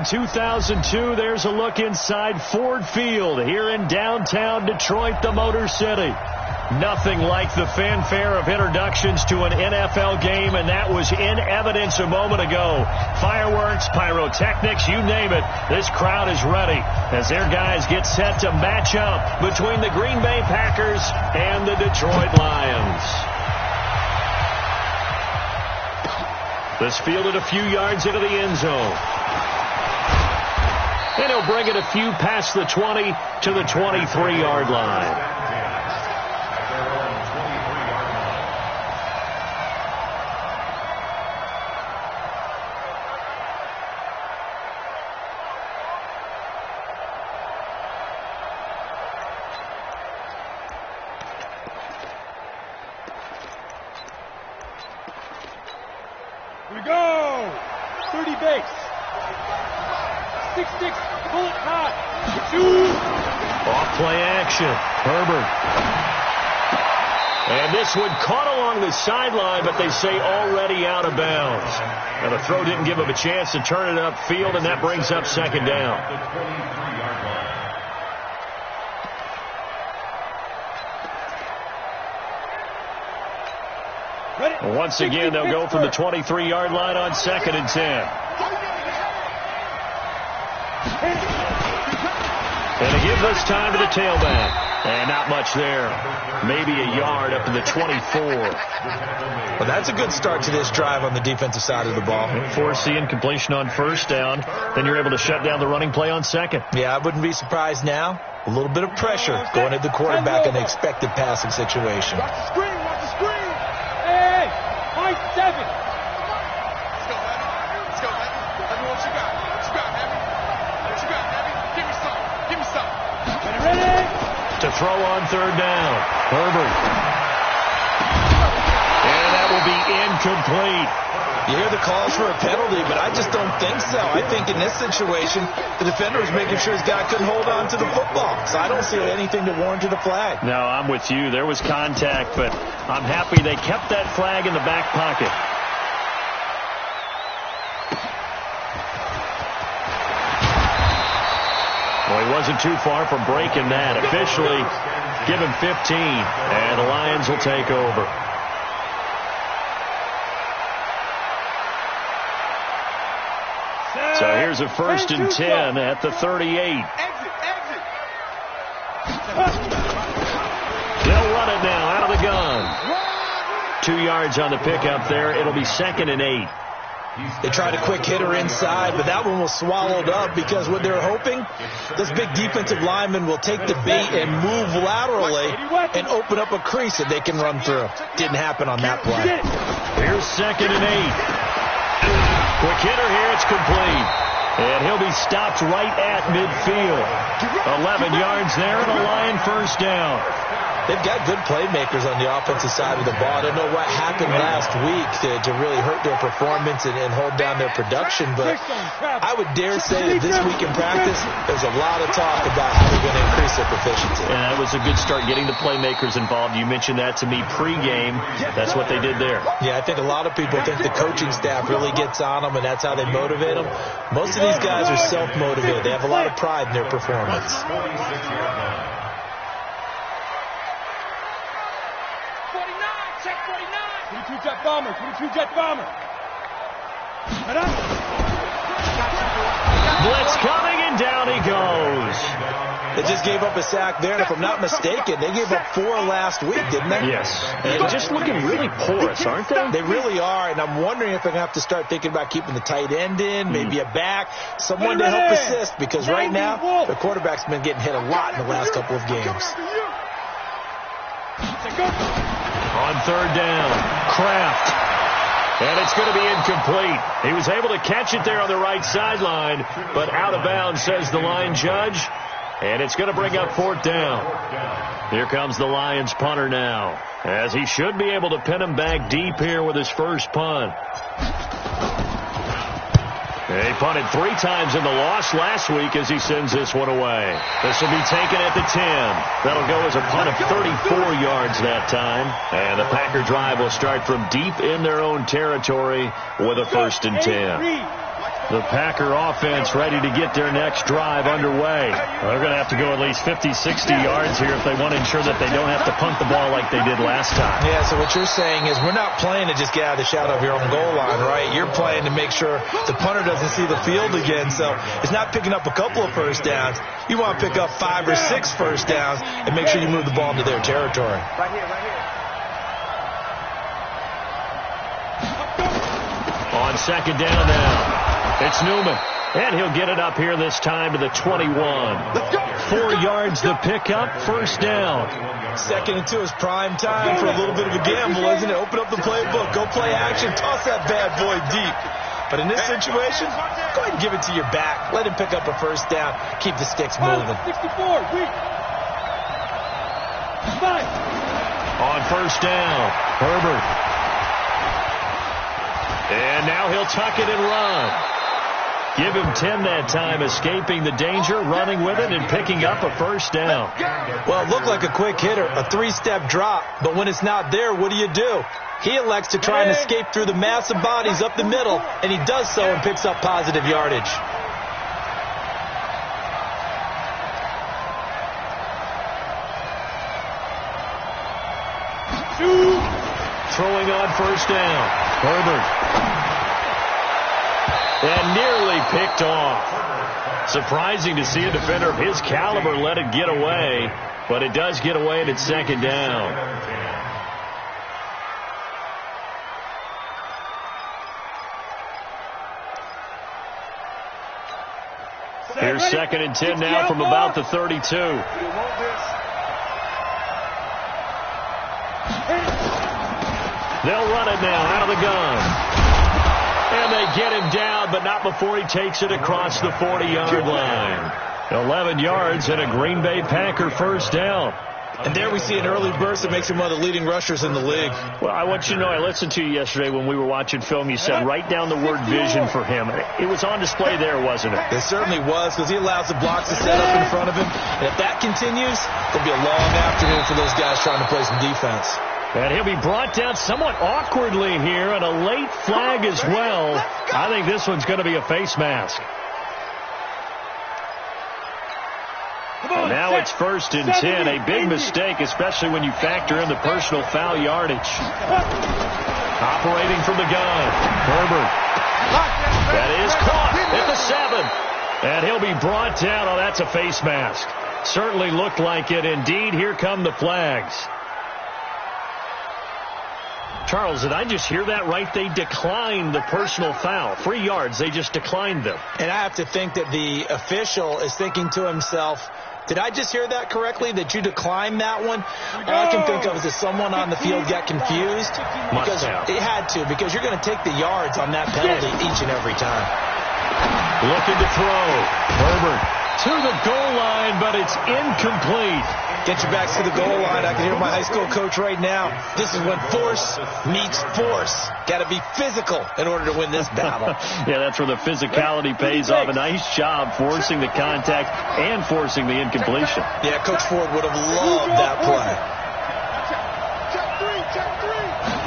2002, there's a look inside Ford Field here in downtown Detroit, the Motor City. Nothing like the fanfare of introductions to an NFL game, and that was in evidence a moment ago. Fireworks, pyrotechnics, you name it. This crowd is ready as their guys get set to match up between the Green Bay Packers and the Detroit Lions. This fielded a few yards into the end zone. And he'll bring it a few past the 20 to the 23-yard line. Here we go! 30 base. 6-6, bullet hot. Shoot! Off play action. Herbert. And this one caught along the sideline, but they say already out of bounds. Now the throw didn't give him a chance to turn it upfield, and that brings up second down. Once again, they'll go from the 23-yard line on 2nd and 10. And to give this time to the tailback. And not much there. Maybe a yard up to the 24. Well, that's a good start to this drive on the defensive side of the ball. Force the incompletion on first down. Then you're able to shut down the running play on second. Yeah, I wouldn't be surprised now. A little bit of pressure going at the quarterback in the expected passing situation. Watch the screen, watch the screen. Hey, high 7. Let's go, Heavy. Let's go, Heavy. Heavy, what you got? What you got, Heavy? What you got, Heavy? Give me some. Give me some. Ready? To throw on third down. Herbert. And that will be incomplete. You hear the calls for a penalty, but I just don't think so. I think in this situation, the defender was making sure his guy couldn't hold on to the football. So I don't see anything to warrant the flag. No, I'm with you. There was contact, but I'm happy they kept that flag in the back pocket. Well, he wasn't too far from breaking that. Officially, give him 15, and the Lions will take over. So here's a 1st and 10 at the 38. They'll run it now out of the gun. 2 yards on the pickup there. It'll be 2nd and 8. They tried a quick hitter inside, but that one was swallowed up because what they're hoping, this big defensive lineman will take the bait and move laterally and open up a crease that they can run through. Didn't happen on that play. Here's 2nd and 8. Quick hitter here, it's complete. And he'll be stopped right at midfield. 11 yards there and a Lion first down. They've got good playmakers on the offensive side of the ball. I don't know what happened last week to really hurt their performance and hold down their production, but I would dare say that this week in practice, there's a lot of talk about how they're going to increase their proficiency. And that was a good start getting the playmakers involved. You mentioned that to me pregame. That's what they did there. Yeah, I think a lot of people think the coaching staff really gets on them, and that's how they motivate them. Most of these guys are self-motivated. They have a lot of pride in their performance. 22 jet bomber, 22 jet bomber. Blitz coming, and down he goes. They just gave up a sack there, and if I'm not mistaken, they gave up 4 last week, didn't they? Yes. And just looking really porous, aren't they? They really are, and I'm wondering if they're going to have to start thinking about keeping the tight end in, maybe a back, someone to help assist, because right now, the quarterback's been getting hit a lot in the last couple of games. On third down, Kraft. And it's going to be incomplete. He was able to catch it there on the right sideline, but out of bounds, says the line judge. And it's going to bring up 4th down. Here comes the Lions punter now, as he should be able to pin him back deep here with his first punt. He punted 3 times in the loss last week as he sends this one away. This will be taken at the 10. That'll go as a punt of 34 yards that time. And the Packer drive will start from deep in their own territory with a 1st and 10. The Packer offense ready to get their next drive underway. They're going to have to go at least 50, 60 yards here if they want to ensure that they don't have to punt the ball like they did last time. Yeah, so what you're saying is we're not playing to just get out of the shadow of your own goal line, right? You're playing to make sure the punter doesn't see the field again. So it's not picking up a couple of first downs. You want to pick up 5 or 6 first downs and make sure you move the ball into their territory. Right here, right here. On second down now, it's Newman. And he'll get it up here this time to the 21. 4 yards the pickup, first down. 2nd and 2 is prime time for a little bit of a gamble, isn't it? Open up the playbook, go play action, toss that bad boy deep. But in this situation, go ahead and give it to your back. Let him pick up a first down. Keep the sticks moving. 64, weak. 5. On first down, Herbert. And now he'll tuck it and run. Give him 10 that time, escaping the danger, running with it, and picking up a first down. Well, it looked like a quick hitter, a 3-step drop, but when it's not there, what do? He elects to try and escape through the mass of bodies up the middle, and he does so and picks up positive yardage. Throwing on first down, Herbert. And nearly picked off. Surprising to see a defender of his caliber let it get away, but it does get away and it's second down. Here's 2nd and 10 now from about the 32. They'll run it now out of the gun. And they get him down, but not before he takes it across the 40-yard line. 11 yards and a Green Bay Packer first down. And there we see an early burst that makes him one of the leading rushers in the league. Well, I want you to know, I listened to you yesterday when we were watching film. You said write down the word vision for him. It was on display there, wasn't it? It certainly was, because he allows the blocks to set up in front of him. And if that continues, it'll be a long afternoon for those guys trying to play some defense. And he'll be brought down somewhat awkwardly here, and a late flag as well. I think this one's going to be a face mask. And now it's 1st and 10. A big mistake, especially when you factor in the personal foul yardage. Operating from the gun, Herbert. That is caught at the 7. And he'll be brought down. Oh, that's a face mask. Certainly looked like it. Indeed, here come the flags. Charles, did I just hear that right? They declined the personal foul. 3 yards, they just declined them. And I have to think that the official is thinking to himself, did I just hear that correctly, that you declined that one? All I can think of is that someone on the field got confused. Because it had to, because you're going to take the yards on that penalty each and every time. Looking to throw. Herbert to the goal line, but it's incomplete. Get your backs to the goal line. I can hear my high school coach right now. This is when force meets force. Got to be physical in order to win this battle. Yeah, that's where the physicality pays off. A nice job forcing the contact and forcing the incompletion. Yeah, Coach Ford would have loved that play.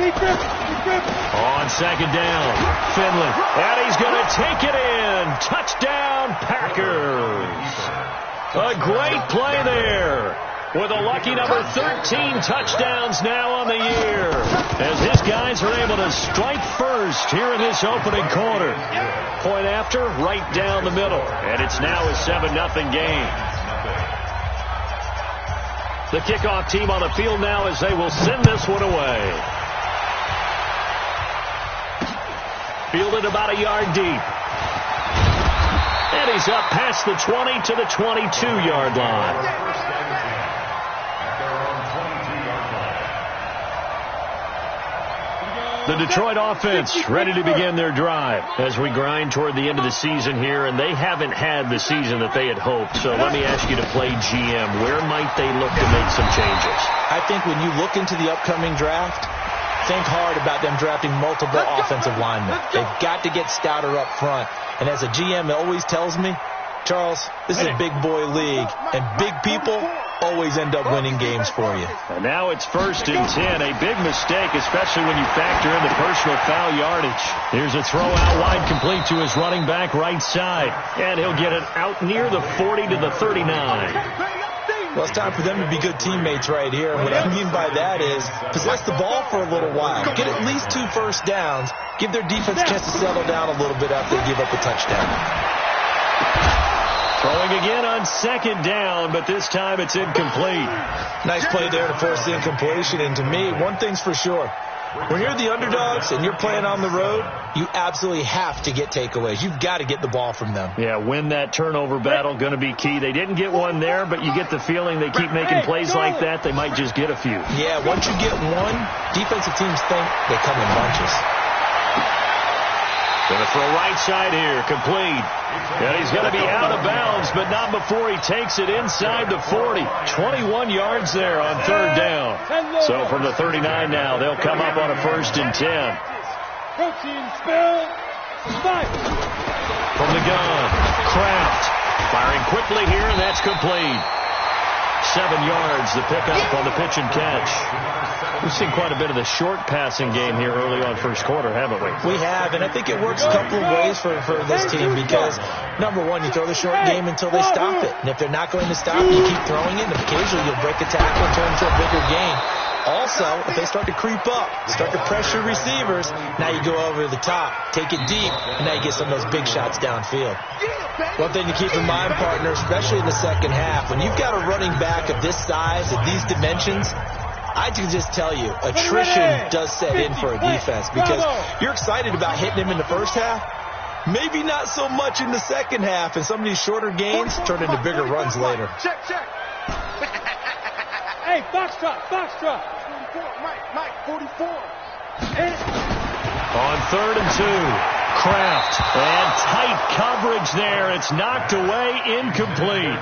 On second down, Finley. And he's going to take it in. Touchdown, Packers. A great play there. With a lucky number 13 touchdowns now on the year. As his guys are able to strike first here in this opening quarter. Point after, right down the middle. And it's now a 7-0 game. The kickoff team on the field now as they will send this one away. Fielded about a yard deep. And he's up past the 20 to the 22-yard line. The Detroit offense ready to begin their drive as we grind toward the end of the season here, and they haven't had the season that they had hoped. So let me ask you to play GM. Where might they look to make some changes? I think when you look into the upcoming draft, think hard about them drafting multiple offensive linemen. They've got to get stouter up front. And as a GM, it always tells me, Charles, this is a big boy league, and big people always end up winning games for you. And now it's 1st and 10. A big mistake, especially when you factor in the personal foul yardage. Here's a throw out wide, complete to his running back right side. And he'll get it out near the 40 to the 39. Well, it's time for them to be good teammates right here. And what I mean by that is possess the ball for a little while. Get at least 2 first downs. Give their defense a chance to settle down a little bit after they give up a touchdown. Throwing again on 2nd down, but this time it's incomplete. Nice play there to force the incompletion. And to me, one thing's for sure. When you're the underdogs and you're playing on the road, you absolutely have to get takeaways. You've got to get the ball from them. Yeah, win that turnover battle, going to be key. They didn't get one there, but you get the feeling they keep making plays like that, they might just get a few. Yeah, once you get one, defensive teams think they come in bunches. Going to throw right side here, complete. And he's going to be out of bounds, but not before he takes it inside the 40. 21 yards there on 3rd down. So from the 39 now, they'll come up on a 1st and 10. From the gun, Kraft firing quickly here, and that's complete. 7 yards, the pickup on the pitch and catch. We've seen quite a bit of the short passing game here early on first quarter, haven't we? We have, and I think it works a couple of ways for this team because, number one, you throw the short game until they stop it. And if they're not going to stop it, you keep throwing it, and occasionally you'll break a tackle and turn into a bigger gain. Also, if they start to creep up, start to pressure receivers, now you go over the top, take it deep, and now you get some of those big shots downfield. One thing to keep in mind, partner, especially in the second half, when you've got a running back of this size, of these dimensions, I can just tell you, attrition does set in for a defense because you're excited about hitting him in the first half. Maybe not so much in the second half, and some of these shorter gains turn into bigger runs later. Check. Hey, foxtrot. 44, Mike, 44. On 3rd and 2, Kraft, and tight coverage there. It's knocked away, incomplete.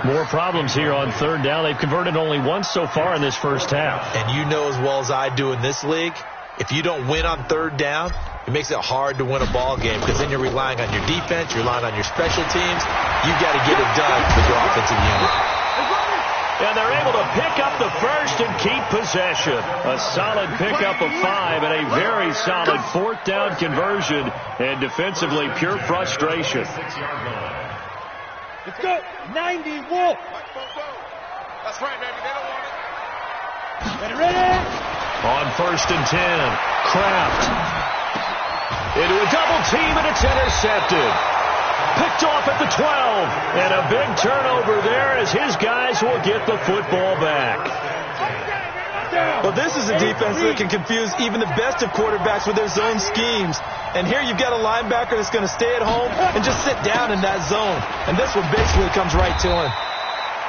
More problems here on 3rd down. They've converted only once so far in this first half. And you know as well as I do in this league, if you don't win on 3rd down, it makes it hard to win a ball game because then you're relying on your defense, you're relying on your special teams. You've got to get it done with your offensive unit. And they're able to pick up the first and keep possession. A solid pickup of 5 and a very solid 4th down conversion. And defensively, pure frustration. Let's go. 90 Wolf. That's right, baby. They don't want it. Ready? On 1st and 10, Kraft. Into a double team, and it's intercepted. Picked off at the 12, and a big turnover there as his guys will get the football back. Well, this is a defense that can confuse even the best of quarterbacks with their zone schemes. And here you've got a linebacker that's going to stay at home and just sit down in that zone. And this one basically comes right to him.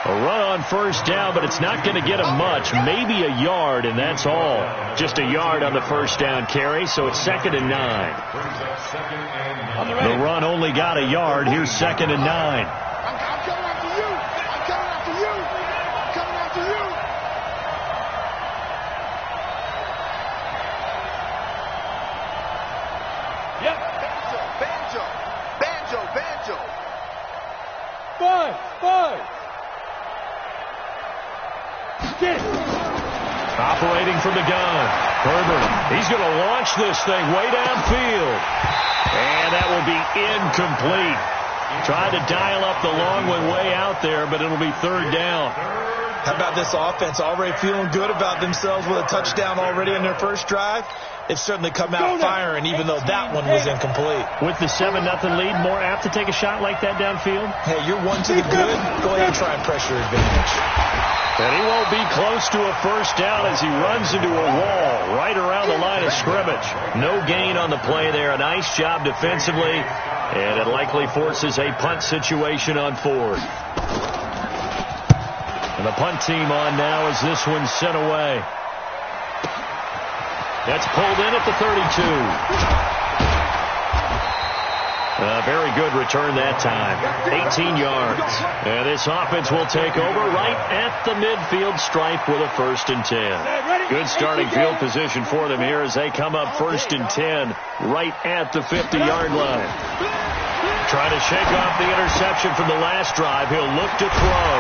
A run on 1st down, but it's not going to get him much. Maybe a yard, and that's all. Just a yard on the 1st down carry, so it's 2nd and 9. The run only got a yard. Here's 2nd and 9. I'm coming after you. Yep. Banjo. 5. Operating from the gun. Herbert, he's going to launch this thing way downfield. And that will be incomplete. Tried to dial up the long one way out there, but it'll be 3rd down. How about this offense already feeling good about themselves with a touchdown already in their first drive? They've certainly come out firing, even though that one was incomplete. With the 7-0 lead, more apt to take a shot like that downfield? Hey, you're one to the good. Go ahead and try and pressure advantage. And he won't be close to a 1st down as he runs into a wall right around the line of scrimmage. No gain on the play there. A nice job defensively, and it likely forces a punt situation on 4th. And the punt team on now as this one's sent away. That's pulled in at the 32. A very good return that time. 18 yards. And this offense will take over right at the midfield stripe with a 1st and 10. Good starting field position for them here as they come up 1st and 10 right at the 50-yard line. Trying to shake off the interception from the last drive. He'll look to throw.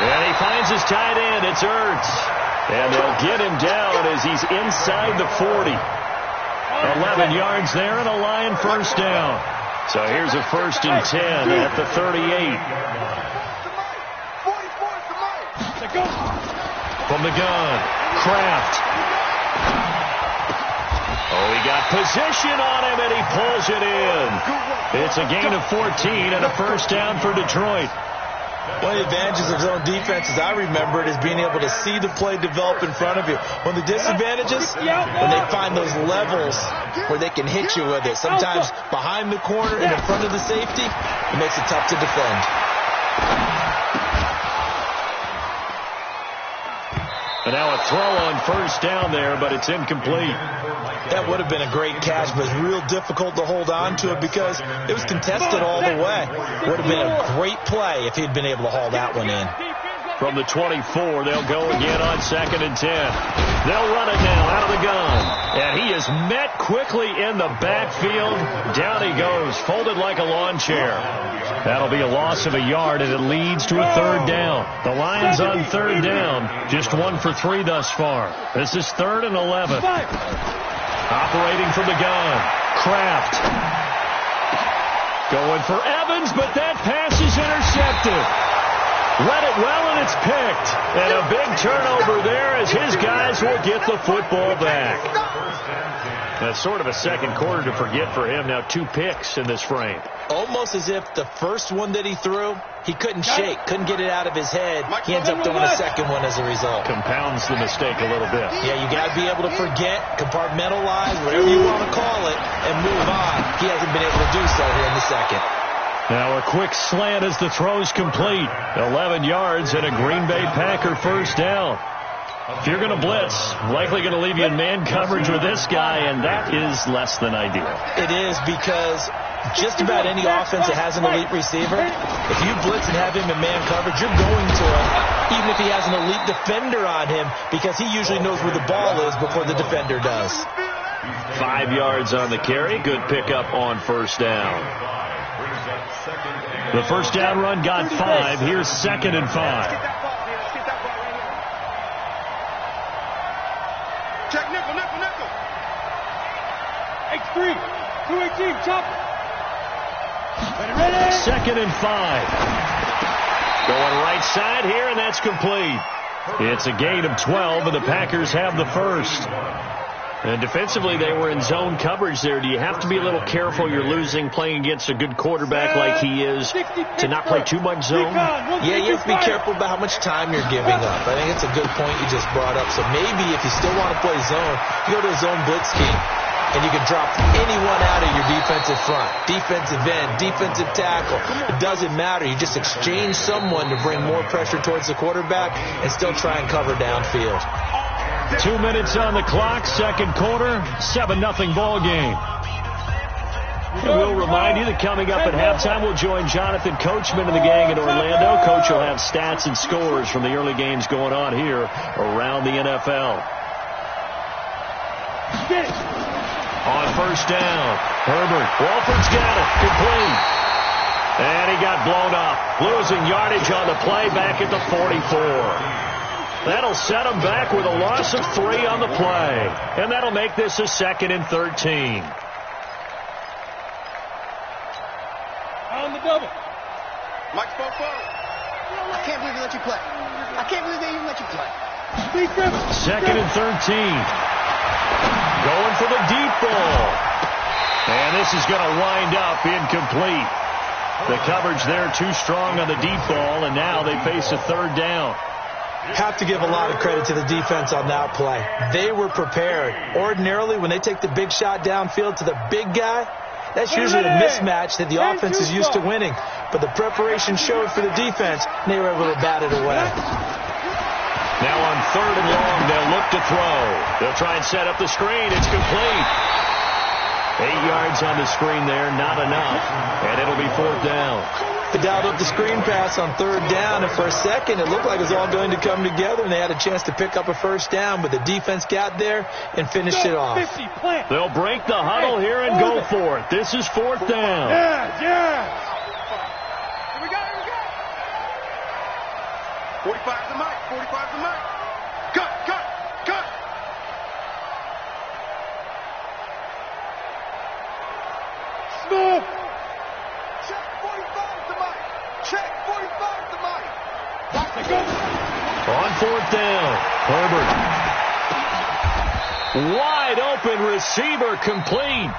And he finds his tight end. It's Ertz. And they'll get him down as he's inside the 40. 11 yards there and a Lion first down. So here's a 1st and 10 at the 38. From the gun, Kraft. Oh, he got position on him, and he pulls it in. It's a gain of 14 and a first down for Detroit. One of the advantages of zone defense, as I remember it, is being able to see the play develop in front of you. One of the disadvantages, when they find those levels where they can hit you with it. Sometimes behind the corner and in front of the safety, it makes it tough to defend. And now a throw on first down there, but it's incomplete. That would have been a great catch, but it's real difficult to hold on to it because it was contested all the way. Would have been a great play if he'd been able to haul that one in. From the 24, they'll go again on 2nd and 10. They'll run it now out of the gun. And he is met quickly in the backfield. Down he goes, folded like a lawn chair. That'll be a loss of a yard, and it leads to a 3rd down. The Lions on 3rd down, just 1 for 3 thus far. This is 3rd and 11. Operating from the gun, Kraft. Going for Evans, but that pass is intercepted. Read it well, and it's picked. And a big turnover there as his guys will get the football back. That's sort of a second quarter to forget for him. Now 2 picks in this frame. Almost as if the first one that he threw, he couldn't shake, couldn't get it out of his head. He ends up throwing a second one as a result. Compounds the mistake a little bit. Yeah, you got to be able to forget, compartmentalize, whatever you want to call it, and move on. He hasn't been able to do so here in the second. Now a quick slant as the throw's complete. 11 yards and a Green Bay Packer first down. If you're going to blitz, likely going to leave you in man coverage with this guy, and that is less than ideal. It is, because just about any offense that has an elite receiver, if you blitz and have him in man coverage, you're going to him, even if he has an elite defender on him, because he usually knows where the ball is before the defender does. 5 yards on the carry. Good pickup on first down. The first down run got 5. Here's 2nd and 5. Check nickel, nickel, nickel. X3, 218, chop. Ready. 2nd and 5. Going right side here, and that's complete. It's a gain of 12, and the Packers have the first. And defensively, they were in zone coverage there. Do you have to be a little careful? You're losing playing against a good quarterback like he is to not play too much zone? Yeah, you have to be careful about how much time you're giving up. I think it's a good point you just brought up. So maybe if you still want to play zone, you go to a zone blitz scheme, and you can drop anyone out of your defensive front, defensive end, defensive tackle. It doesn't matter. You just exchange someone to bring more pressure towards the quarterback and still try and cover downfield. 2 minutes on the clock, second quarter, 7-0 ball game. And we'll remind you that coming up at halftime, we'll join Jonathan Coachman and the gang in Orlando. Coach will have stats and scores from the early games going on here around the NFL. On first down, Herbert. Walford's got it, complete. And he got blown up, losing yardage on the play back at the 44. That'll set him back with a loss of 3 on the play. And that'll make this a 2nd and 13. On the double. Mike spoke forward. I can't believe they let you play. I can't believe they even let you play. 2nd and 13. Going for the deep ball. And this is going to wind up incomplete. The coverage there too strong on the deep ball, and now they face a 3rd down. Have to give a lot of credit to the defense on that play. They were prepared. Ordinarily, when they take the big shot downfield to the big guy, that's usually a mismatch that the offense is used to winning. But the preparation showed for the defense, and they were able to bat it away. Now on 3rd and long, they'll look to throw. They'll try and set up the screen. It's complete. 8 yards on the screen there, not enough. And it'll be 4th down. They dialed up the screen pass on 3rd down, and for a second it looked like it was all going to come together, and they had a chance to pick up a first down, but the defense got there and finished it off. They'll break the huddle here and go for it. This is 4th down. Yeah. 45 the mic. 45 the mic. Cut. Smith. Check 45 the mic. Check 45 the mic. Let's go. On fourth down, Herbert. Wide open receiver, complete.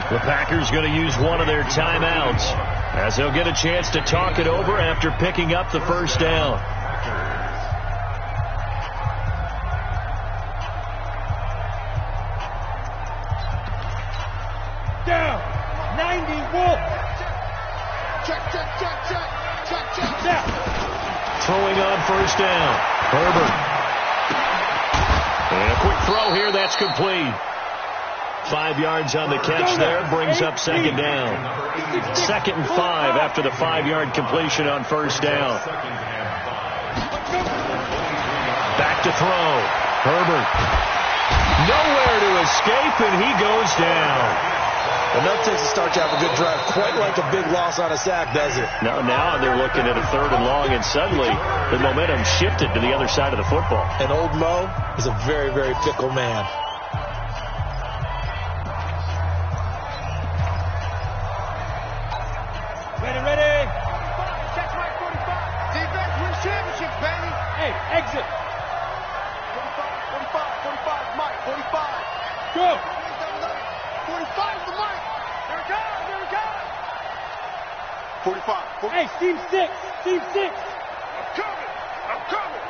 The Packers going to use one of their timeouts as they'll get a chance to talk it over after picking up the first down. Down. 91. Check. Down. Throwing on first down, Herbert. And a quick throw here, that's complete. 5 yards on the catch there, brings up second down. 2nd and 5 after the 5-yard completion on first down. Back to throw. Herbert. Nowhere to escape, and he goes down. Enough takes to start to have a good drive. Quite like a big loss on a sack, does it? Now they're looking at a 3rd and long, and suddenly the momentum shifted to the other side of the football. And old Mo is a very, very fickle man. Ready. Check right 45. Defense wins championships, baby. Hey, exit. 45, Mike, 45. Go. 45 the mic. Here it comes. 45. Hey, team 6. Team 6. I'm coming.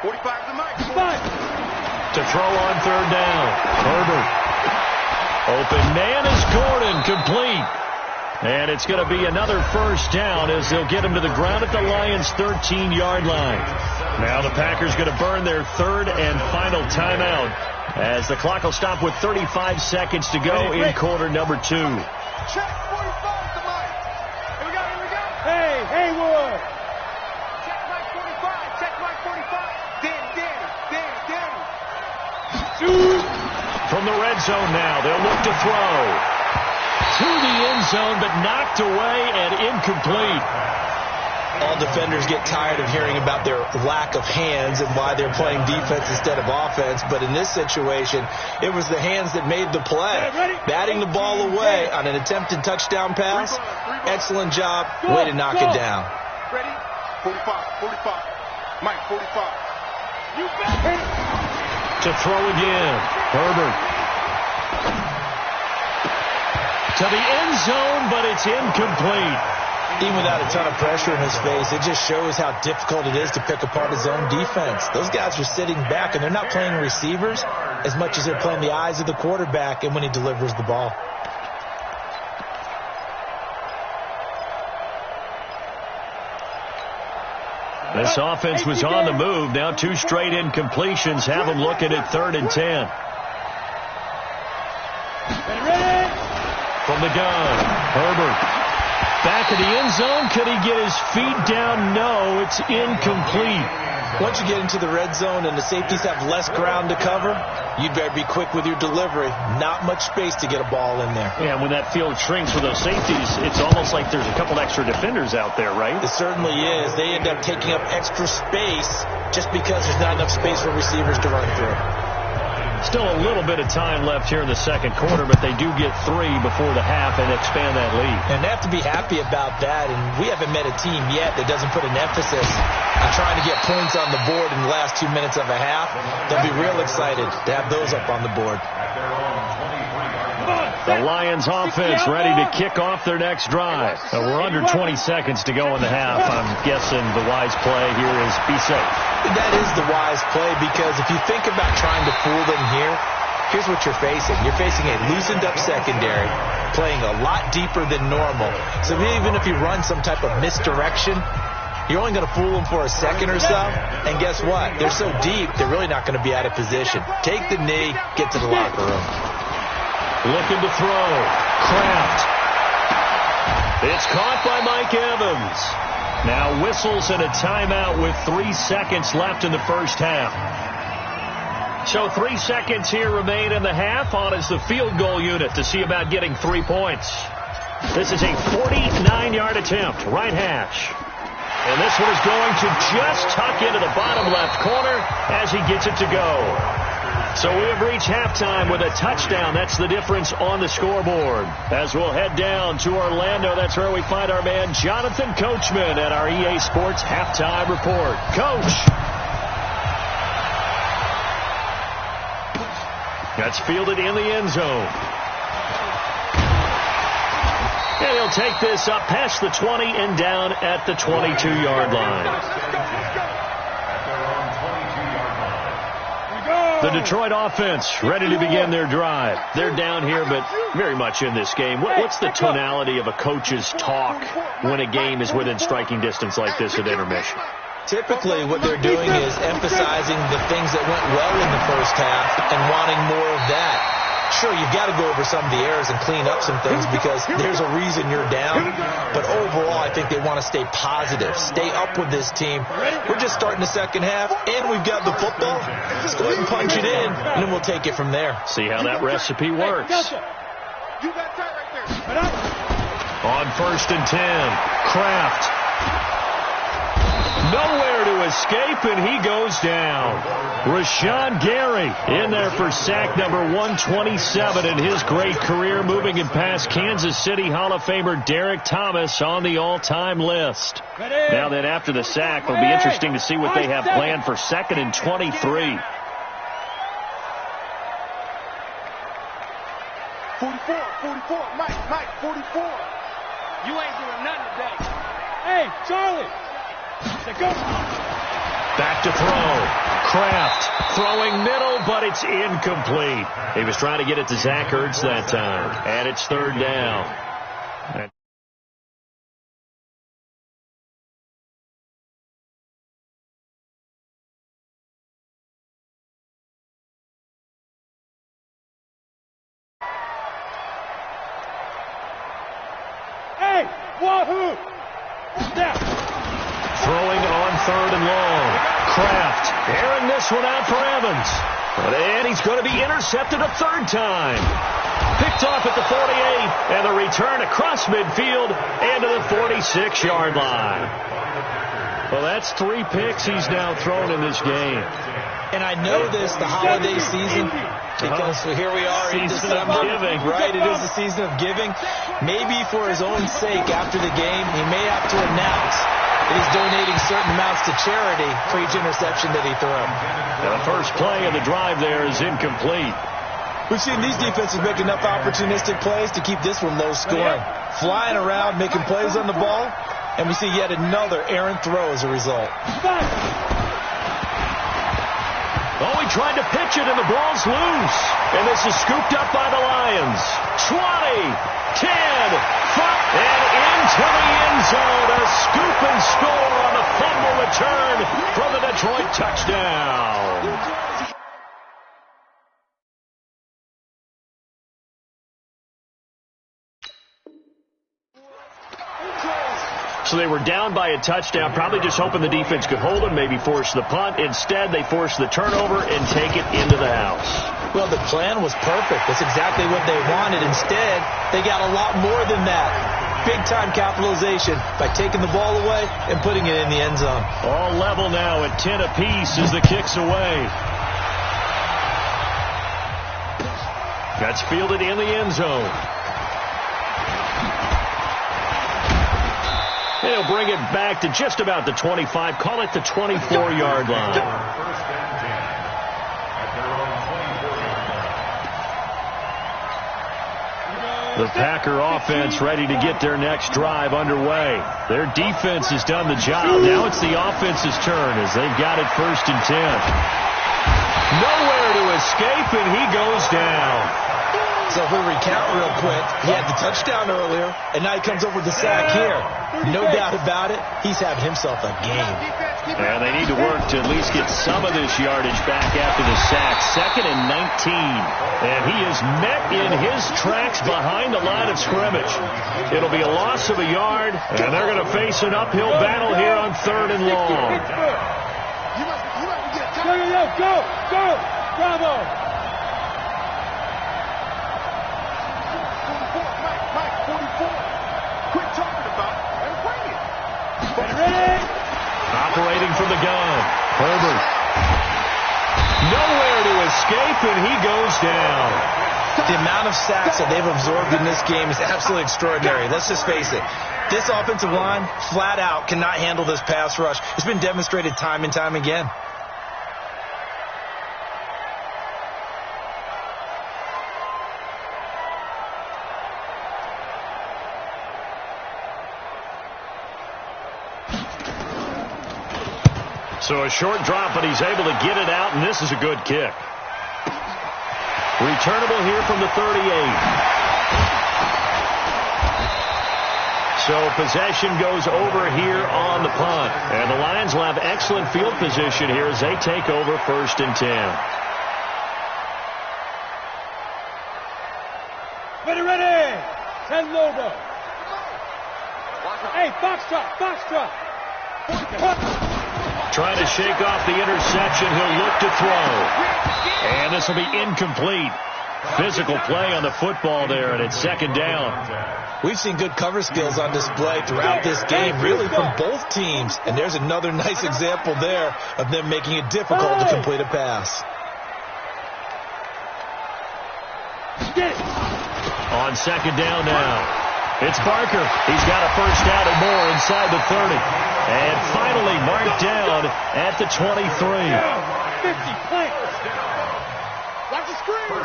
45 the mic. 5. To throw on 3rd down. Herbert. Open man is Gordon, complete. And it's going to be another first down as they'll get him to the ground at the Lions' 13-yard line. Now the Packers going to burn their 3rd and final timeout as the clock will stop with 35 seconds to go in quarter number 2. Check 45 the mic. Here we go. Hey, Haywood. Check right 45. Danny. From the red zone now, they'll look to throw. To the end zone, but knocked away and incomplete. All defenders get tired of hearing about their lack of hands and why they're playing defense instead of offense. But in this situation, it was the hands that made the play. Batting the ball away on an attempted touchdown pass. Excellent job. Way to knock it down. Ready? 45. Mike, 45. You bet. To throw again. Herbert. To the end zone, but it's incomplete. Even without a ton of pressure in his face, it just shows how difficult it is to pick apart his own defense. Those guys are sitting back, and they're not playing receivers as much as they're playing the eyes of the quarterback and when he delivers the ball. This offense was on the move. Now 2 straight incompletions have them looking at 3rd and 10. Ready. From the gun, Herbert. Back of the end zone. Could he get his feet down? No, it's incomplete. Once you get into the red zone and the safeties have less ground to cover, you'd better be quick with your delivery. Not much space to get a ball in there. Yeah, when that field shrinks for those safeties, it's almost like there's a couple extra defenders out there, right? It certainly is. They end up taking up extra space just because there's not enough space for receivers to run through. Still a little bit of time left here in the second quarter, but they do get 3 before the half and expand that lead. And they have to be happy about that, and we haven't met a team yet that doesn't put an emphasis on trying to get points on the board in the last 2 minutes of a half. They'll be real excited to have those up on the board. The Lions offense ready to kick off their next drive. We're under 20 seconds to go in the half. I'm guessing the wise play here is be safe. That is the wise play, because if you think about trying to fool them here, here's what you're facing. You're facing a loosened up secondary, playing a lot deeper than normal. So even if you run some type of misdirection, you're only going to fool them for a second or so. And guess what? They're so deep, they're really not going to be out of position. Take the knee, get to the locker room. Looking to throw. Kraft. It's caught by Mike Evans. Now whistles and a timeout with 3 seconds left in the first half. So 3 seconds here remain in the half. On is the field goal unit to see about getting 3 points. This is a 49-yard attempt. Right hash. And this one is going to just tuck into the bottom left corner as he gets it to go. So we have reached halftime with a touchdown. That's the difference on the scoreboard. As we'll head down to Orlando, that's where we find our man Jonathan Coachman at our EA Sports Halftime Report. Coach. That's fielded in the end zone. And he'll take this up past the 20 and down at the 22-yard line. The Detroit offense ready to begin their drive. They're down here, but very much in this game. What's the tonality of a coach's talk when a game is within striking distance like this at intermission? Typically, what they're doing is emphasizing the things that went well in the first half and wanting more of that. Sure, you've got to go over some of the errors and clean up some things because there's a reason you're down. But overall, I think they want to stay positive, stay up with this team. We're just starting the second half, and we've got the football. Let's go ahead and punch it in, and then we'll take it from there. See how that recipe works. On 1st and 10, Kraft. Nowhere to escape, and he goes down. Rashawn Gary in there for sack number 127 in his great career, moving it past Kansas City Hall of Famer Derek Thomas on the all-time list. Now then, after the sack, it'll be interesting to see what they have planned for 2nd and 23. 44, Mike, 44. You ain't doing nothing today. Hey, Charlie. Back to throw. Kraft throwing middle, but it's incomplete. He was trying to get it to Zach Ertz that time. And it's 3rd down. Hey, wahoo! Step. Throwing on 3rd and long. Kraft airing this one out for Evans. And he's going to be intercepted a 3rd time. Picked off at the 48, and the return across midfield and to the 46-yard line. Well, that's 3 picks he's now thrown in this game. And I know this, the holiday season, because here we are in December. Right, it is the season of giving. Maybe for his own sake after the game, he may have to announce that he's donating certain amounts to charity for each interception that he throws. The first play of the drive there is incomplete. We've seen these defenses make enough opportunistic plays to keep this one low scoring. Flying around, making plays on the ball, and we see yet another errant throw as a result. Oh, he tried to pitch it, and the ball's loose. And this is scooped up by the Lions. 20, 10, 5, and into the end zone. A scoop and score on the fumble return for the Detroit touchdown. So they were down by a touchdown, probably just hoping the defense could hold them, maybe force the punt. Instead, they forced the turnover and take it into the house. Well, the plan was perfect. That's exactly what they wanted. Instead, they got a lot more than that. Big-time capitalization by taking the ball away and putting it in the end zone. All level now at 10 apiece as the kick's away. That's fielded in the end zone. He'll bring it back to just about the 25. Call it the 24-yard line. The Packer offense ready to get their next drive underway. Their defense has done the job. Now it's the offense's turn as they've got it 1st and 10. Nowhere to escape, and he goes down. So if we recount real quick, he had the touchdown earlier, and now he comes over with the sack here. No doubt about it, he's having himself a game. And they need to work to at least get some of this yardage back after the sack. 2nd and 19. And he is met in his tracks behind the line of scrimmage. It'll be a loss of a yard, and they're going to face an uphill battle here on 3rd and long. Go! Bravo! Mike, 44. Quit talking about it and bring it. Ready? gun. Herbert. Nowhere to escape, and he goes down. The amount of sacks that they've absorbed in this game is absolutely extraordinary. Let's just face it. This offensive line, flat out, cannot handle this pass rush. It's been demonstrated time and time again. So a short drop, but he's able to get it out, and this is a good kick. Returnable here from the 38. So possession goes over here on the punt. And the Lions will have excellent field position here as they take over 1st and 10. Ready. 10 Lobo. Hey, box drop. Trying to shake off the interception. He'll look to throw. And this will be incomplete. Physical play on the football there, and it's 2nd down. We've seen good cover skills on display throughout this game, really from both teams. And there's another nice example there of them making it difficult to complete a pass. On 2nd down now. It's Barker. He's got a first down and more inside the 30. And finally marked down at the 23. 50 points. Watch the screen.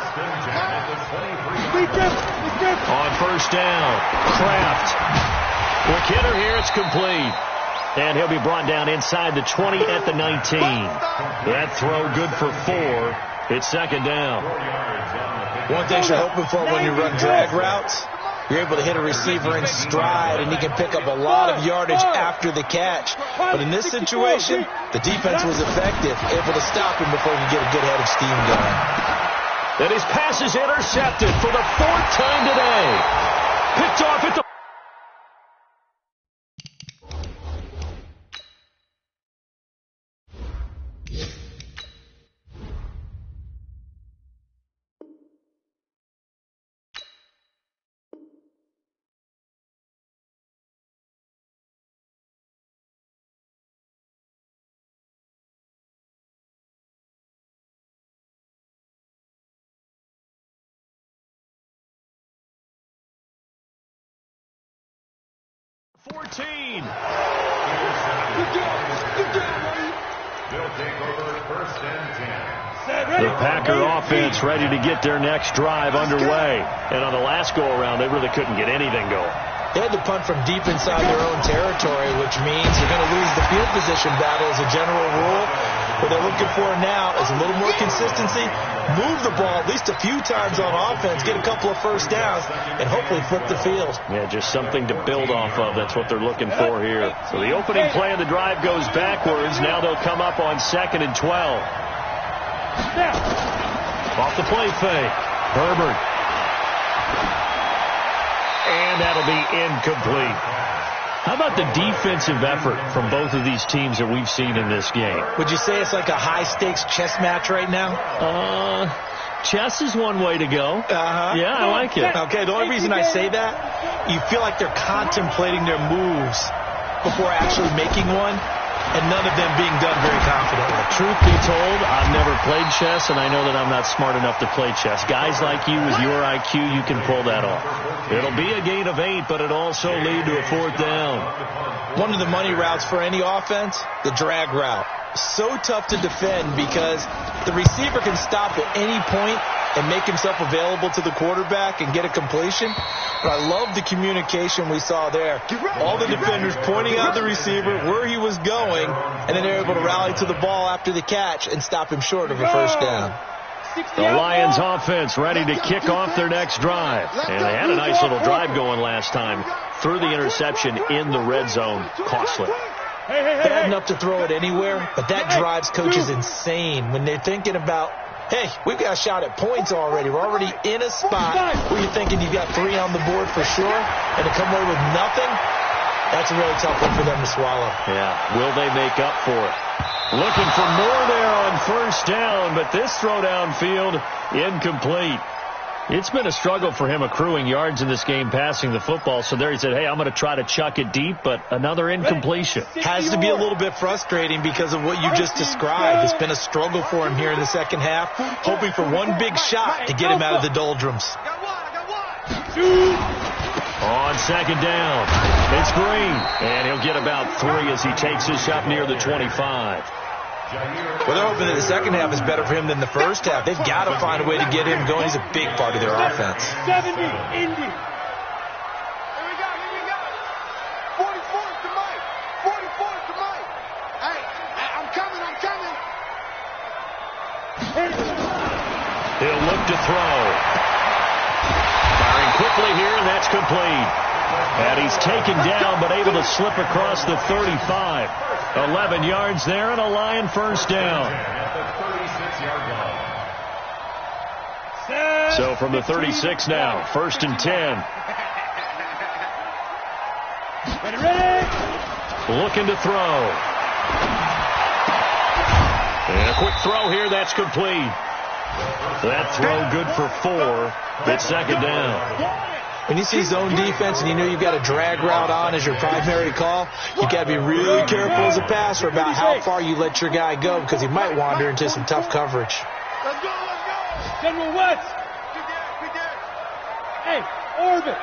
On 1st down, Kraft. Quick hitter here, it's complete. And he'll be brought down inside the 20 at the 19. That throw good for 4. It's 2nd down. One thing you're hoping for when you run drag routes, you're able to hit a receiver in stride, and he can pick up a lot of yardage after the catch. But in this situation, the defense was effective, able to stop him before he could get a good head of steam going. And his pass is intercepted for the 4th time today. Picked off at the... The Packer offense ready to get their next drive underway. And on the last go-around, they really couldn't get anything going. They had to punt from deep inside their own territory, which means they're going to lose the field position battle as a general rule. What they're looking for now is a little more consistency, move the ball at least a few times on offense, get a couple of first downs, and hopefully flip the field. Yeah, just something to build off of. That's what they're looking for here. So the opening play of the drive goes backwards. Now they'll come up on 2nd and 12. Off the play fake. Herbert. And that'll be incomplete. How about the defensive effort from both of these teams that we've seen in this game? Would you say it's like a high-stakes chess match right now? Chess is one way to go. Yeah, I like it. Okay, the only reason I say that, you feel like they're contemplating their moves before actually making one, and none of them being done very confidently. Truth be told, I've never played chess, and I know that I'm not smart enough to play chess. Guys like you with your IQ, you can pull that off. It'll be a gain of 8, but it'll also lead to a 4th down. One of the money routes for any offense, the drag route. So tough to defend because the receiver can stop at any point and make himself available to the quarterback and get a completion. But I love the communication we saw there. All the defenders pointing out the receiver, where he was going, and then they're able to rally to the ball after the catch and stop him short of a first down. The Lions offense ready to kick off their next drive. And they had a nice little drive going last time. Threw the interception in the red zone. Costly. Bad enough to throw it anywhere, but that drives coaches insane when they're thinking about, hey, we've got a shot at points already. We're already in a spot where you're thinking you've got 3 on the board for sure, and to come away with nothing, that's a really tough one for them to swallow. Yeah, will they make up for it? Looking for more there on first down, but this throw downfield incomplete. It's been a struggle for him accruing yards in this game passing the football. So there he said, hey, I'm going to try to chuck it deep, but another incompletion. Has to be a little bit frustrating because of what you just described. It's been a struggle for him here in the second half, hoping for one big shot to get him out of the doldrums. On second down, it's Green, and he'll get about 3 as he takes this up near the 25. Well, they're hoping that the second half is better for him than the first half. They've got to find a way to get him going. He's a big part of their offense. 70, Indy. Here we go. 44's to Mike. 44's to Mike. Hey, I'm coming. He'll look to throw. Firing quickly here, and that's complete. And he's taken down, but able to slip across the 35. 11 yards there, and a Lion first down. So from the 36 now, 1st and 10. Ready? Looking to throw. And a quick throw here, that's complete. That throw good for 4. It's second down. When you see zone defense and you know you've got a drag route on as your primary call, you've got to be really careful as a passer about how far you let your guy go because he might wander into some tough coverage. Let's go. General West. We did. Hey, orbit.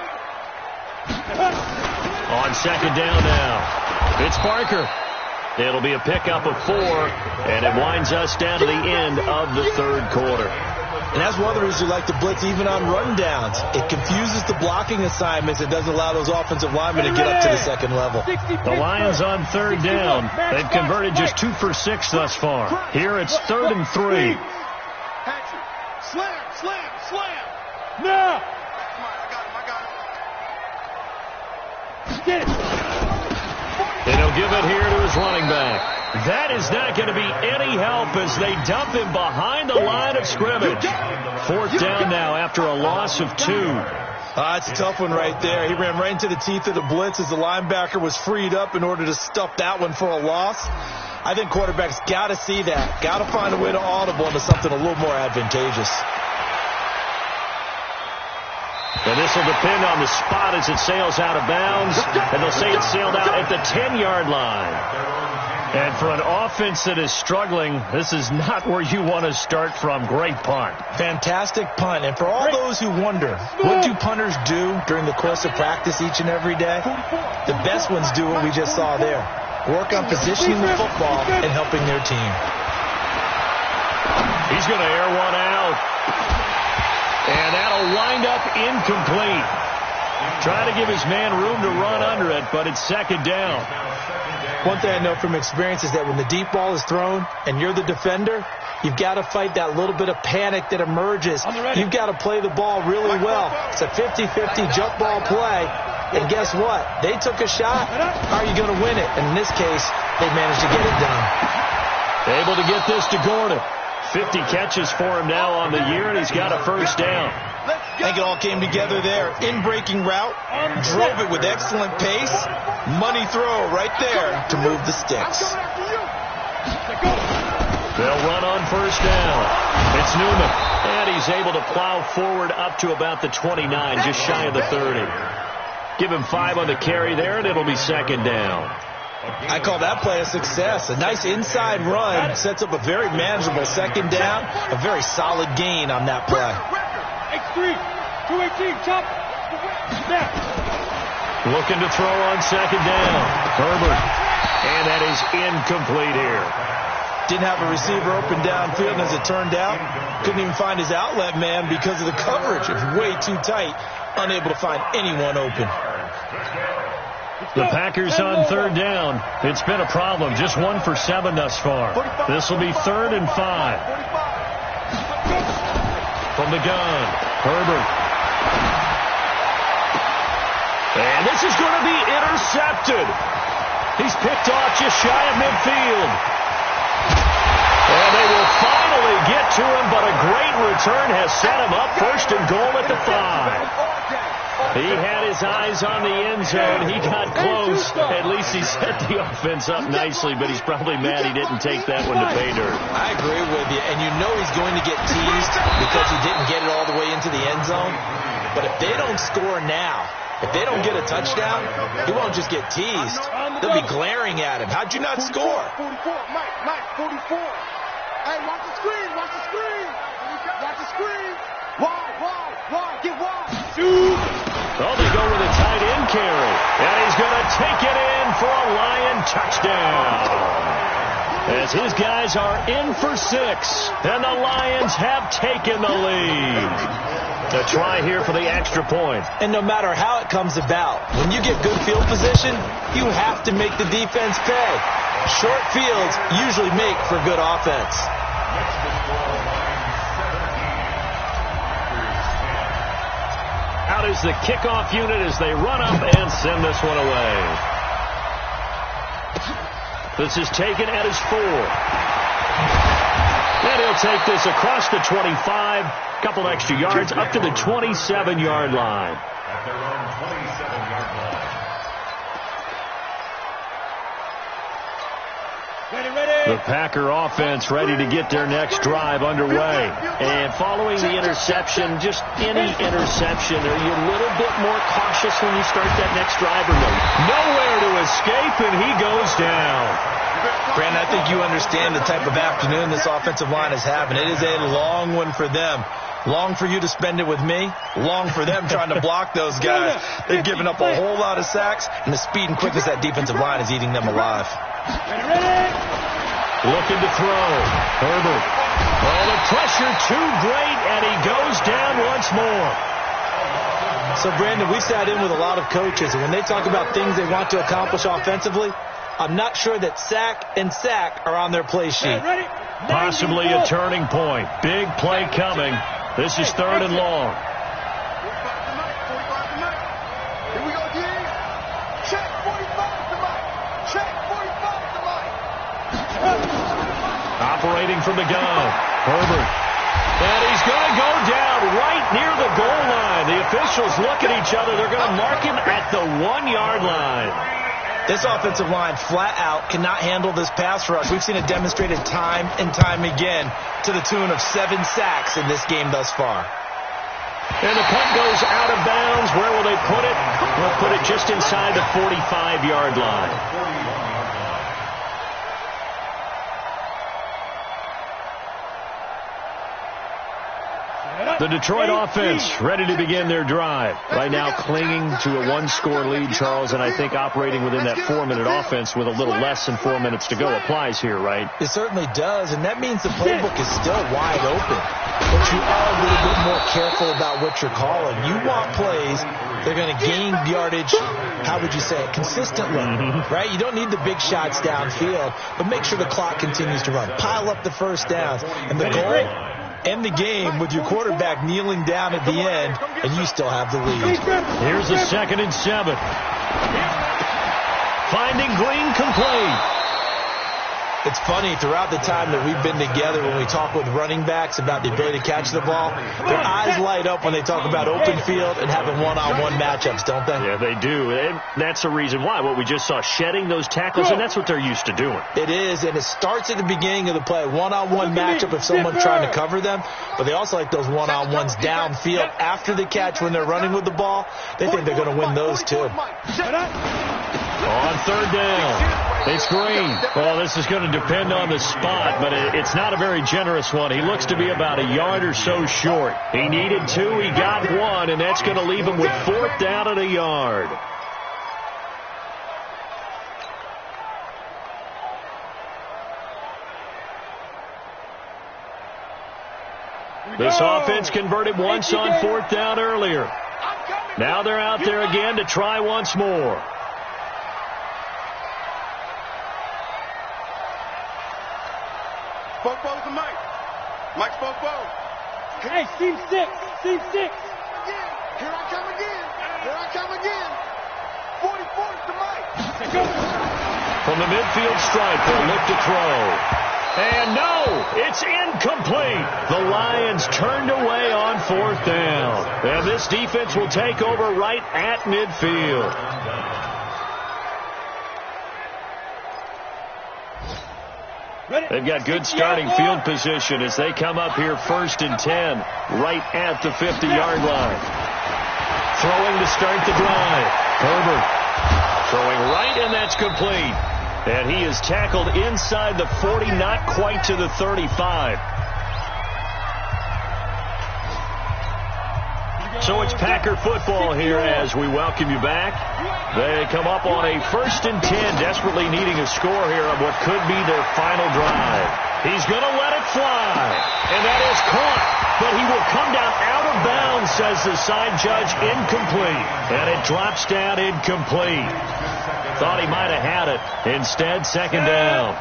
On second down now, it's Parker. It'll be a pickup of 4, and it winds us down to the end of the third quarter. And that's one of the reasons we like to blitz even on run downs. It confuses the blocking assignments. It doesn't allow those offensive linemen to get up to the second level. The Lions on third down. They've converted just 2 for 6 thus far. Here it's 3rd and 3. Patrick. Slam. Now. Come on, I got him. Get it. And he'll give it here to his running back. That is not going to be any help as they dump him behind the line of scrimmage. 4th down now after a loss of 2. It's a tough one right there. He ran right into the teeth of the blitz as the linebacker was freed up in order to stuff that one for a loss. I think quarterbacks got to see that. Got to find a way to audible into something a little more advantageous. And this will depend on the spot as it sails out of bounds. And they'll say it sailed out at the 10-yard line. And for an offense that is struggling, this is not where you want to start from. Great punt. Fantastic punt. And for all those who wonder, what do punters do during the course of practice each and every day? The best ones do what we just saw there. Work on positioning the football and helping their team. He's going to air one out. And that'll wind up incomplete. Trying to give his man room to run under it, but it's second down. One thing I know from experience is that when the deep ball is thrown and you're the defender, you've got to fight that little bit of panic that emerges. You've got to play the ball really well. It's a 50-50 jump ball play. And guess what? They took a shot. How are you going to win it? And in this case, they managed to get it done. Able to get this to Gordon. 50 catches for him now on the year, and he's got a first down. I think it all came together there. In-breaking route, drove it with excellent pace. Money throw right there to move the sticks. They'll run on first down. It's Newman, and he's able to plow forward up to about the 29, just shy of the 30. Give him 5 on the carry there, and it'll be second down. I call that play a success. A nice inside run sets up a very manageable second down. A very solid gain on that play. X3, 218, chop. Snap. Looking to throw on second down. Herbert. And that is incomplete here. Didn't have a receiver open downfield, and as it turned out, couldn't even find his outlet man because of the coverage. It was way too tight. Unable to find anyone open. The Packers on third down. It's been a problem. Just 1 for 7 thus far. This will be 3rd and 5. From the gun, Herbert. And this is going to be intercepted. He's picked off just shy of midfield. And they will finally get to him, but a great return has set him up 1st and goal at the 5. He had his eyes on the end zone. He got close. At least he set the offense up nicely, but he's probably mad he didn't take that one to pay dirt. I agree with you, and you know he's going to get teased because he didn't get it all the way into the end zone. But if they don't score now, if they don't get a touchdown, he won't just get teased. They'll be glaring at him. How'd you not score? 44, Mike, 44. Hey, watch the screen, watch the screen. Watch the screen. Wide, get wide. Oh, they go with a tight end carry. And he's going to take it in for a Lion touchdown. As his guys are in for 6. And the Lions have taken the lead. A try here for the extra point. And no matter how it comes about, when you get good field position, you have to make the defense pay. Short fields usually make for good offense. Out is the kickoff unit as they run up and send this one away. This is taken at his 4. And he'll take this across the 25. Couple extra yards up to the 27-yard line. At their own 27-yard line. The Packer offense ready to get their next drive underway. And following the interception, just any interception, are you a little bit more cautious when you start that next drive or no? Nowhere to escape, and he goes down. Brandon, I think you understand the type of afternoon this offensive line is having. It is a long one for them. Long for you to spend it with me. Long for them trying to block those guys. They've given up a whole lot of sacks, and the speed and quickness that defensive line is eating them alive. Looking to throw. Herbert. Oh, the pressure too great, and he goes down once more. So, Brandon, we sat in with a lot of coaches, and when they talk about things they want to accomplish offensively, I'm not sure that sack and sack are on their play sheet. Possibly a turning point. Big play coming. This is 3rd and long. 45 tonight. Here we go, D. Check 45 tonight. Check 45 tonight. Operating from the gun. Herbert. And he's going to go down right near the goal line. The officials look at each other. They're going to mark him at the 1-yard line. This offensive line flat out cannot handle this pass rush. We've seen it demonstrated time and time again to the tune of 7 sacks in this game thus far. And the punt goes out of bounds. Where will they put it? They'll put it just inside the 45-yard line. The Detroit offense ready to begin their drive. Right now clinging to a 1-score lead, Charles, and I think operating within that 4-minute offense with a little less than 4 minutes to go applies here, right? It certainly does, and that means the playbook is still wide open. But you are a little bit more careful about what you're calling. You want plays they're going to gain yardage, how would you say it, consistently, right? You don't need the big shots downfield, but make sure the clock continues to run. Pile up the first downs, and the goal, end the game with your quarterback kneeling down at the end, and you still have the lead. Here's a 2nd and 7. Finding Green complete. It's funny, throughout the time that we've been together, when we talk with running backs about the ability to catch the ball, their eyes light up when they talk about open field and having one-on-one matchups, don't they? Yeah, they do. And that's the reason why. What we just saw, shedding those tackles, and that's what they're used to doing. It is, and it starts at the beginning of the play. One-on-one matchup if someone's trying to cover them, but they also like those one-on-ones downfield after the catch when they're running with the ball. They think they're going to win those, too. On 3rd down. It's Green. Well, this is going to depend on the spot, but it's not a very generous one. He looks to be about a yard or so short. He needed 2. He got 1, and that's going to leave him with 4th down at a yard. This offense converted once on 4th down earlier. Now they're out there again to try once more. Spoke to Mike. Mike spoke. Hey, Team 6. Team 6. Here I come again. 44 to Mike. From the midfield stripe, they'll look to throw. And no, it's incomplete. The Lions turned away on 4th down. And this defense will take over right at midfield. They've got good starting field position as they come up here 1st and 10, right at the 50-yard line. Throwing to start the drive. Herbert throwing right, and that's complete. And he is tackled inside the 40, not quite to the 35. So it's Packer football here as we welcome you back. They come up on a 1st and 10, desperately needing a score here on what could be their final drive. He's going to let it fly, and that is caught. But he will come down out of bounds, says the side judge, incomplete. And it drops down incomplete. Thought he might have had it. Instead, 2nd down.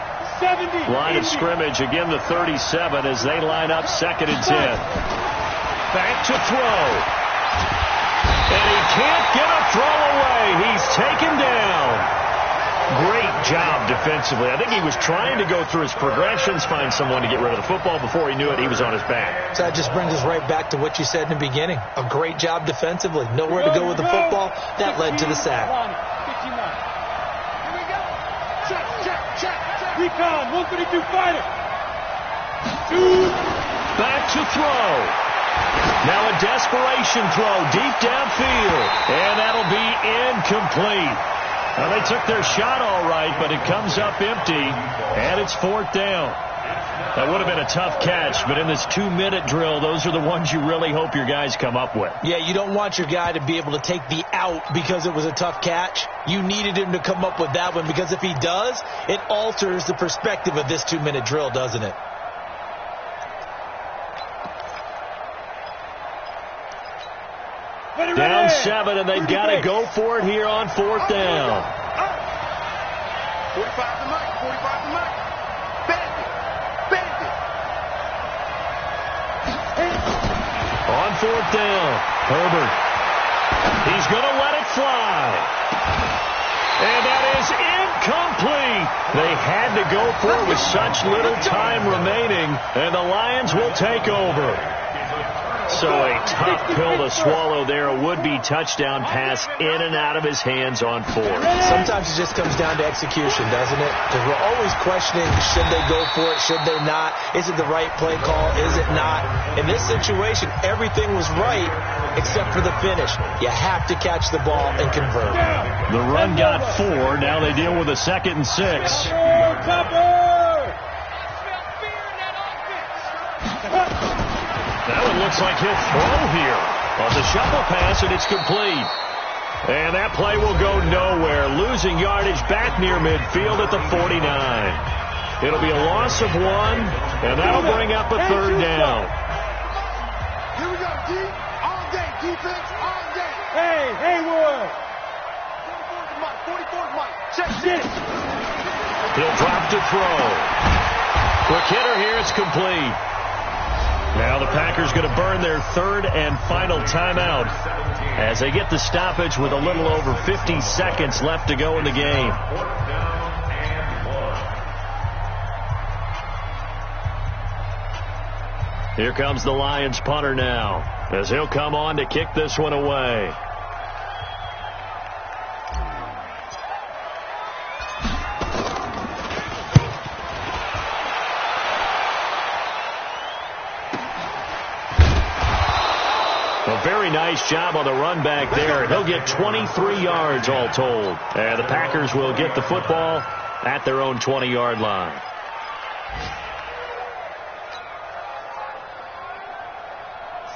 Line of scrimmage, again the 37 as they line up 2nd and 10. Back to throw. And he can't get a throw away. He's taken down. Great job defensively. I think he was trying to go through his progressions, find someone to get rid of the football. Before he knew it, he was on his back. So that just brings us right back to what you said in the beginning. A great job defensively. Nowhere to go with the football. That led to the sack. Recon, 132 fighter. Back to throw. Now a desperation throw deep downfield. And that'll be incomplete. Now they took their shot all right, but it comes up empty. And it's 4th down. That would have been a tough catch, but in this 2-minute drill, those are the ones you really hope your guys come up with. Yeah, you don't want your guy to be able to take the out because it was a tough catch. You needed him to come up with that one because if he does, it alters the perspective of this 2-minute drill, doesn't it? Down 7, and they've got to go for it here on 4th down. 45 to Mike, 45 to Mike. Bend it. On 4th down, Herbert. He's going to let it fly. And that is incomplete. They had to go for it with such little time remaining, and the Lions will take over. So a tough pill to swallow there. A would-be touchdown pass in and out of his hands on 4th. Sometimes it just comes down to execution, doesn't it? Because we're always questioning, should they go for it, should they not? Is it the right play call, is it not? In this situation, everything was right except for the finish. You have to catch the ball and convert. The run got 4. Now they deal with a 2nd and 6. That one looks like he'll throw here on the shovel pass, and it's complete. And that play will go nowhere, losing yardage back near midfield at the 49. It'll be a loss of 1, and that'll bring up a 3rd down. Here we go, D. All day, defense, all day. Hey, Haywood. 44 Mike. Check this. He'll drop to throw. Quick hitter here, it's complete. Now the Packers going to burn their 3rd and final timeout as they get the stoppage with a little over 50 seconds left to go in the game. Here comes the Lions punter now as he'll come on to kick this one away. Very nice job on the run back there. He'll get 23 yards all told. And the Packers will get the football at their own 20-yard line.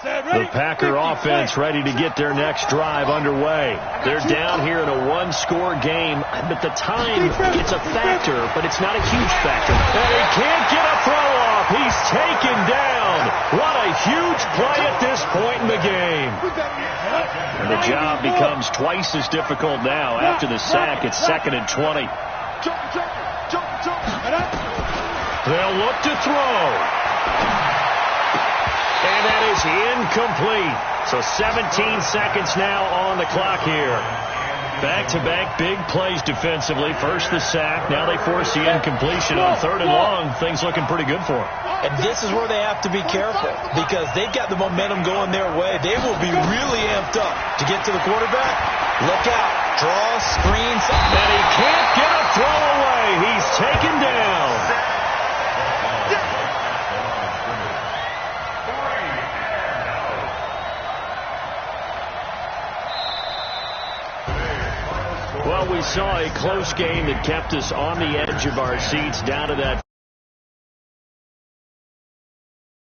The Packer offense ready to get their next drive underway. They're down here in a 1-score game, but the time it's a factor, but it's not a huge factor. And he can't get a throw off. He's taken down. What a huge play at this point in the game. And the job becomes twice as difficult now after the sack. It's 2nd and 20. They'll look to throw. And that is incomplete. So 17 seconds now on the clock here. Back-to-back big plays defensively. First the sack. Now they force the incompletion on 3rd and long. Things looking pretty good for them. And this is where they have to be careful because they've got the momentum going their way. They will be really amped up to get to the quarterback. Look out. Draw, screen, something. And he can't get a throw away. He's taken down. Well, we saw a close game that kept us on the edge of our seats down to that